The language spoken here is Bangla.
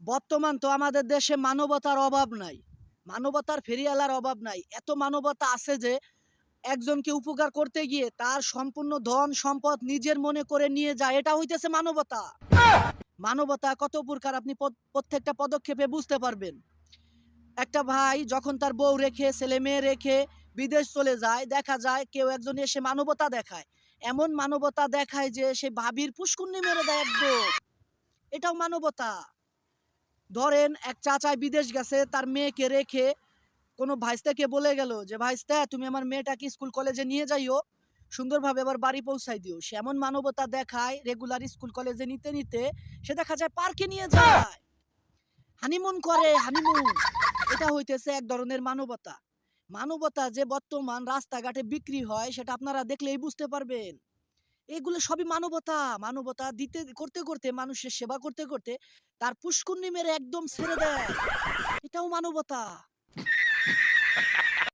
বর্তমান তো আমাদের দেশে মানবতার অভাব নাই। মানবতার ফেরিওয়ালার অভাব নাই। এত মানবতা আছে যে একজনকে উপকার করতে গিয়ে তার সম্পূর্ণ ধন সম্পদ নিজের মনে করে নিয়ে যায়। এটা হইতেছে মানবতা। মানবতা কত প্রকার আপনি প্রত্যেকটা পদক্ষেপে বুঝতে পারবেন। একটা ভাই যখন তার বউ রেখে, ছেলে-মেয়ে রেখে বিদেশ চলে যায়, দেখা যায় কেউ একজন এসে মানবতা দেখায়। এমন মানবতা দেখায় যে সে ভাবির পুষ্কুন্নি মেরে দেয় একদম। এটাও মানবতা। ধরেন এক চাচা বিদেশ গেছে তার মেয়েকে রেখে কোনো ভাইস্তাকে বলে গেল যে, "ভাইস্তা তুমি আমার মেয়েটাকে স্কুল কলেজে নিয়ে যাইও। সুন্দরভাবে আবার বাড়ি পৌঁছায় দিও।" সে এমন মানবতা দেখায় রেগুলার স্কুল কলেজে নিতে সে দেখা যায় পার্কে নিয়ে যায়। হানিমুন করে, হানিমুন। এটা হইতেছে এক ধরনের মানবতা। মানবতা যে বর্তমান রাস্তাঘাটে বিক্রি হয় সেটা আপনারা দেখলেই বুঝতে পারবেন। এগুলো সবই মানবতা। মানবতা করতে মানুষের সেবা করতে তার পুষ্কুন্নি মেরে একদম ছেড়ে দেয়। এটাও মানবতা।